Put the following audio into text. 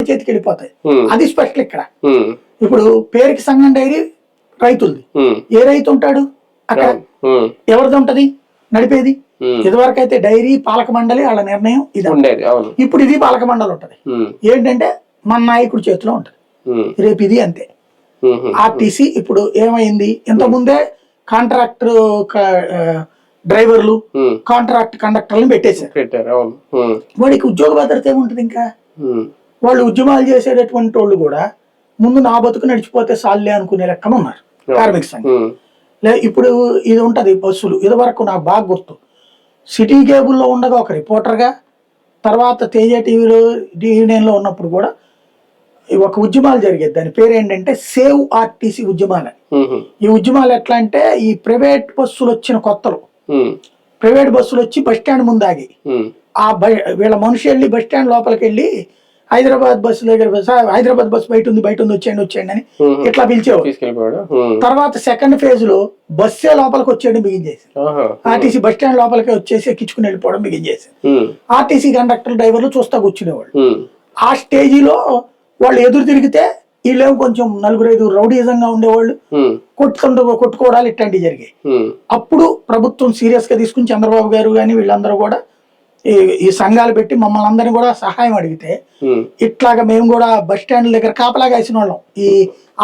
చేతికి వెళ్ళిపోతాయి. అది స్పెషల్ ఇక్కడ. ఇప్పుడు పేరుకి సంఘం డైరీ రైతులది. ఏ రైతు ఉంటాడు అక్కడ? ఎవరిది ఉంటది నడిపేది? ఇదివరకు అయితే డైరీ పాలక మండలి వాళ్ళ నిర్ణయం ఇది. ఇప్పుడు ఇది పాలక మండలి ఉంటది. ఏంటంటే మన నాయకుడి చేతిలో ఉంటది. రేపు ఇది అంతే. ఆర్టీసీ ఇప్పుడు ఏమైంది, ఇంతకుముందే కాంట్రాక్టర్ డ్రైవర్లు, కాంట్రాక్ట్ కండక్టర్లను పెట్టేశారు. వాడికి ఉద్యోగ భద్రత ఏముంటది? ఇంకా వాళ్ళు ఉద్యమాలు చేసేటటువంటి వాళ్ళు కూడా ముందు నా బతుకు నడిచిపోతే సాల్లే అనుకునే లెక్కన ఉన్నారు కార్మిక సంఘం. ఇప్పుడు ఇది ఉంటది బస్సులు. ఇదివరకు నాకు బాగా గుర్తు, సిటీ కేబుల్లో ఉండగా ఒక రిపోర్టర్గా, తర్వాత తేజ టీవీలో యూనియన్లో ఉన్నప్పుడు కూడా ఒక ఉద్యమాలు జరిగేది. దాని పేరు ఏంటంటే సేవ్ ఆర్టీసీ ఉద్యమాలు. ఈ ఉద్యమాలు ఎట్లా అంటే, ఈ ప్రైవేట్ బస్సులు వచ్చిన కొత్తలు, ప్రైవేట్ బస్సులు వచ్చి బస్ స్టాండ్ ముందు ఆగి వీళ్ళ మనిషి వెళ్ళి బస్ స్టాండ్ లోపలికి వెళ్ళి హైదరాబాద్ బస్సు దగ్గర, హైదరాబాద్ బస్సు బయట ఉంది వచ్చేయండి అని ఇట్లా పిలిచేవాడు. తర్వాత సెకండ్ ఫేజ్ లో బస్సే లోపలికి వచ్చేయడం బిగించేసి, ఆర్టీసీ బస్ స్టాండ్ లోపలికి వచ్చేసి ఎక్కించుకుని వెళ్ళిపోవడం బిగించేసి, ఆర్టీసీ కండక్టర్ డ్రైవర్లు చూస్తా కూర్చునేవాళ్ళు. ఆ స్టేజీలో వాళ్ళు ఎదురు తిరిగితే వీళ్ళేమో కొంచెం 4-5 రౌడీజంగా ఉండేవాళ్ళు, కొట్టుకోవడాలు ఇట్లాంటివి జరిగాయి. అప్పుడు ప్రభుత్వం సీరియస్ గా తీసుకుని చంద్రబాబు గారు కానీ వీళ్ళందరూ కూడా ఈ సంఘాలు పెట్టి మమ్మల్ని అందరినీ కూడా సహాయం అడిగితే, ఇట్లాగా మేము కూడా బస్ స్టాండ్ దగ్గర కాపలాగా వేసిన వాళ్ళం. ఈ